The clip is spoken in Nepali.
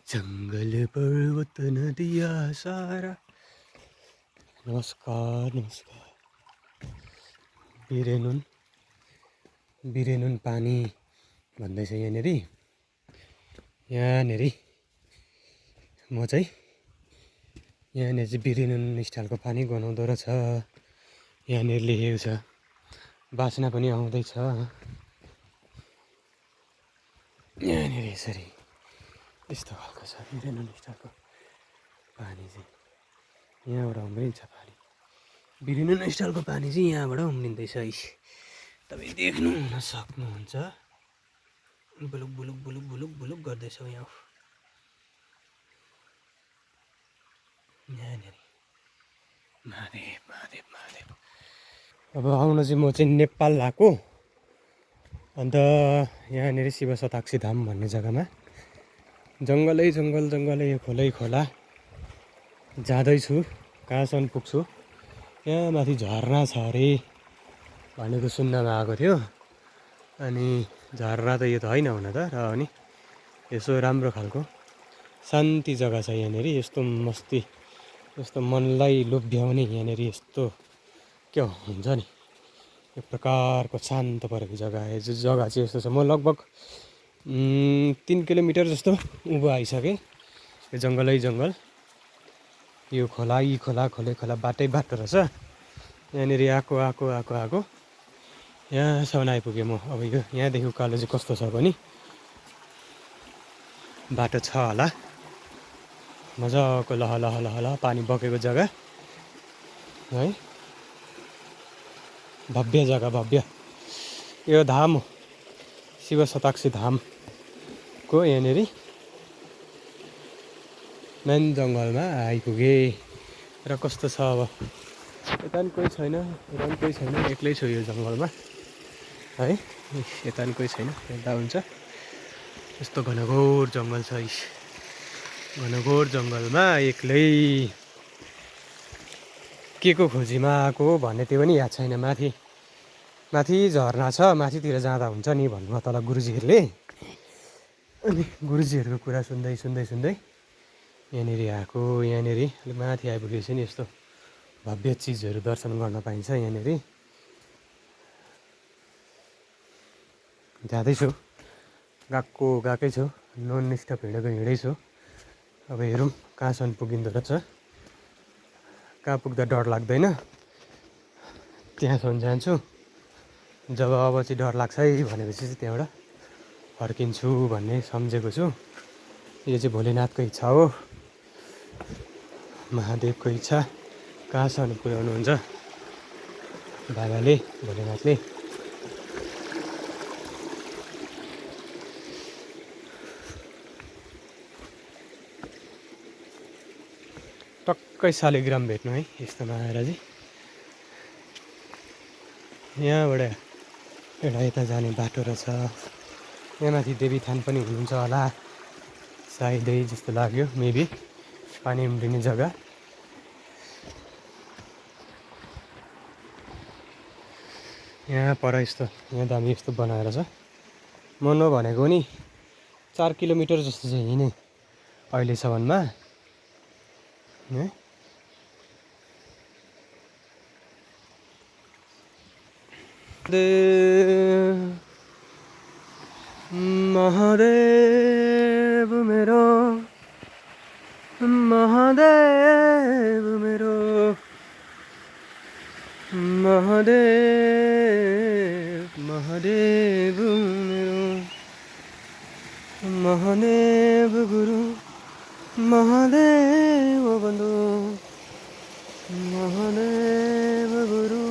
जंगल पर्वत नदिया सारा। नमस्कार नमस्कार। बिरेनुन पानी भन्दैछ यहाँनेरि। म चाहिँ यहाँनिर चाहिँ बिरेनुन स्टाइलको पानी गनाउँदो रहेछ। यहाँनिर लेखेको छ, बास्ना पनि आउँदैछ। यहाँनिर यसरी यस्तो खालको छ बिरेनुन स्टाइलको पानी चाहिँ। यहाँबाट उम्रिन्छ पानी। बिरेनुन स्टाइलको पानी चाहिँ यहाँबाट उम्रिँदैछ। तपाईँ देख्नु हुन सक्नुहुन्छ। बुलुक बुलुक बुलुक बुलुक बुलुक गर्दैछ यहाँ। यहाँनिर महादेव महादेव महादेव। अब आउन चाहिँ म चाहिँ नेपाल आएको। अन्त यहाँनिर शिव शताक्षी धाम भन्ने जग्गामा जङ्गलै जङ्गल जङ्गलै खोलै खोला जाँदैछु। कहाँसम्म पुग्छु। यहाँ माथि झरना छ अरे भनेको सुन्नमा आएको थियो। अनि झरना त यो त होइन हुन त, र पनि यसो राम्रो खालको शान्ति जग्गा छ यहाँनिर। यस्तो मस्ती, यस्तो मनलाई लोभ्याउने यहाँनिर यस्तो क्या हुन्छ नि, एक प्रकारको शान्त परेको जग्गा चाहिँ यस्तो छ। म लगभग 3 किलोमिटर जस्तो उँभो आइसकेँ। यो जङ्गलै जङ्गल, यो खोला, यी खोला खोले खोला बाटै बाटो रहेछ। यहाँनिर आएको यहाँसम्म आइपुगेँ म। अब यो यहाँदेखि उकालो चाहिँ कस्तो छ भने बाटो छ होला, मजाको लह लह लह लह पानी बगेको जग्गा है। भव्य जग्गा, भव्य। यो धाम हो, शिव शताक्षी धामको यहाँनिर मेन जङ्गलमा आइपुगेँ। र कस्तो छ अब, यता पनि कोही छैन, यता पनि कोही छैन, एक्लै छु यो जङ्गलमा है। यता पनि कोही छैन, यता हुन्छ। यस्तो घनघोर जङ्गल छ। घनघोर जङ्गलमा एक्लै के को खोजीमा आएको भन्ने त्यो पनि याद छैन। माथि झरना छ, माथितिर जाँदा हुन्छ नि भन्नुभयो तल गुरुजीहरूले। अनि गुरुजीहरूको कुरा सुन्दै यहाँनिर आएको। यहाँनिर अलिक माथि आइपुगेपछि नि यस्तो भव्य चिजहरू दर्शन गर्न पाइन्छ। यहाँनिर जाँदैछु, गएकै छु, नन स्टप हिँड्दैछु। अब हेरौँ कहाँसम्म पुगिँदो रहेछ। कहाँ पुग्दा डर लाग्दैन त्यहाँसम्म जान्छु। जब अब चाहिँ डर लाग्छ है भनेपछि चाहिँ त्यहाँबाट फर्किन्छु भन्ने सम्झेको छु। यो चाहिँ भोलेनाथको इच्छा हो, महादेवको इच्छा। कहाँसम्म पुर्याउनुहुन्छ बाबाले, भोलेनाथले। टक्कै शालिग्राम भेट्नु है यस्तोमा आएर चाहिँ। यहाँबाट एउटा यता जाने बाटो रहेछ। यहाँ माथि देवी थान पनि हुनुहुन्छ होला सायदै, जस्तो लाग्यो। मेबी पानी उम्रिने जग्गा। यहाँ पर यस्तो, यहाँ दामी यस्तो बनाएर छ। म नभनेको नि 4 किलोमिटर जस्तो चाहिँ हिँडेँ अहिलेसम्ममा है। महादेव मेरो, महादेव मेरो, महादेव महादेव मेरो, महादेव गुरु, महादेव बन्धु, महादेव गुरु।